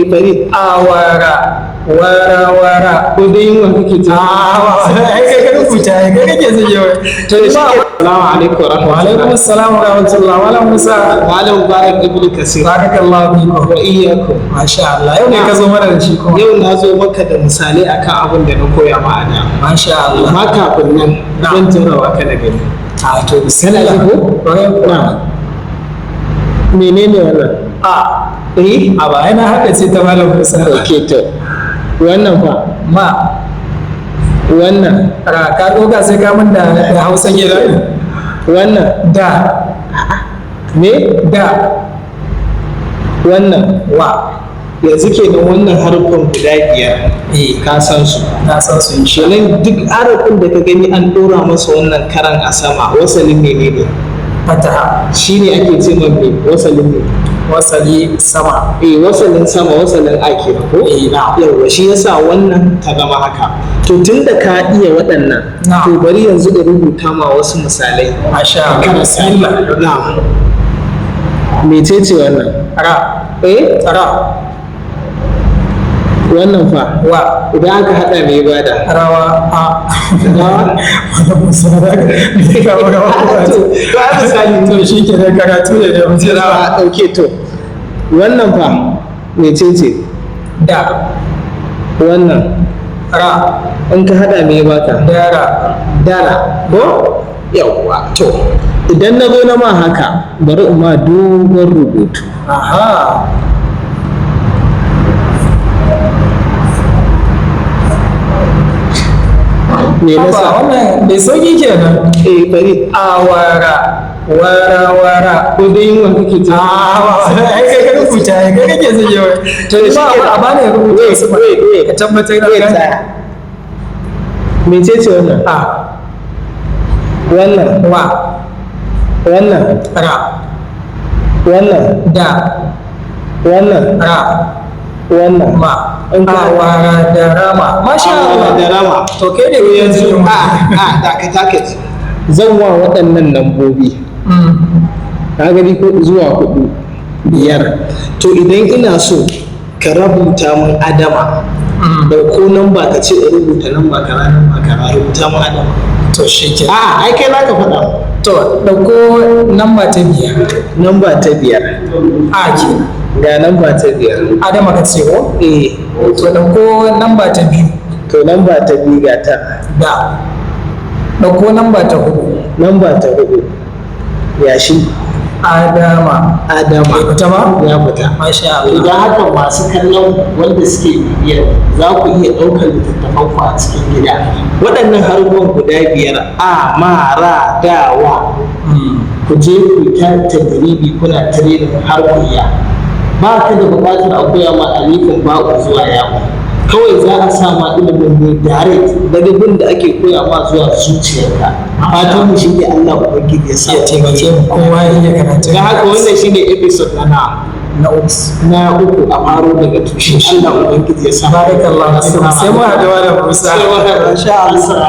bari awara wara ko dai yin wanda kake ji ai kai ka rubuta ai kai kake son yawa to shi ke assalamu alaikum wa alaikum assalam wa rahmatullah malam Musa malam Mubarak ibn Kasir barakallahu fiku wa iyyakum masha Allah yau ne ka zo mana da shi kuma yau na zo maka da misalai akan abin da na koya ma a da masha Allah amma kafin nan zan jarawa ka da gani a to bismillah ko na menene wannan a ba yana haka ce ta malam Musa okay to wannan fa ma wannan ka doga sai ka mun da Hausa gida wannan da me da wannan wa yanzu kenan wannan harfin guda biyar ka san su na san su insha kenan duk harafin da ka gani an dora masa wannan karan a sama wasalin menene fataha shine ake ce mai wasalin ne wasali sama wasalin sama wasalin ake ko na yawa shi yasa wannan ta zama haka to tunda ka iya waɗannan Na. to bari yanzu da rubuta ma wasu misalai masha Allah bismillah na mecece wannan ra ra wannan fa wa idan aka hada mai bada rawa a rawa wanda musa da ka ba rawa to ba misali to shi ke da karatu ne da mutum rawa dauke to wannan fa mecece da wannan ra in ka hada mai baka dara dara ko yawwa to idan na zo na ma haka bari in ma dogon rubutu aha me ba nasa wannan bai sauki kenan bari awara wara ko dai yin wanda kake ji ai kai ka rubuta ai kai kake son yawa to shi ke ba ba ne rubuta su ba ka tabbatar da kan mecece wannan wannan wa wannan ra wannan da wannan ra wannan ma in ka awara da rama masha Allah da rama to kai da yanzu da ka take zan wa waɗannan lambobi ka gani ko zuwa 4 5 to idan ina so ka rubuta mun adama da ko namba ka ce rubuta namba kaza rubuta mun adama to shi ke ai kai za ka faɗa to dauko namba ta 5 namba ta 5 a ke ga namba ta 5 adama ka ce ko to dauko namba ta 2 to namba ta 2 ga ta da dauko namba ta 4 namba ta 4 ya shi adama ya fita ba ya fita masha Allah idan haka masu kallon wanda suke bibiyar za ku iya ɗaukar littattafan ku a cikin gida waɗannan haruffan guda 5 a ma ra da wa ku je ku ta tadribi kuna training har ku iya ba ka da buƙatar a koya ma alifin ba'u zuwa yawo kawai za a sa ma ilimin ne direct daga gun da ake koya ma zuwa zuciyarka fatan mu shine Allah ubangiji ya sa ya taimake mu kowa ya iya karatu da haka wannan shine episode na uku a faro daga tushe Allah ubangiji ya sa barakallahu sai mu haɗu da Musa sai mu haɗu. Insha Allah.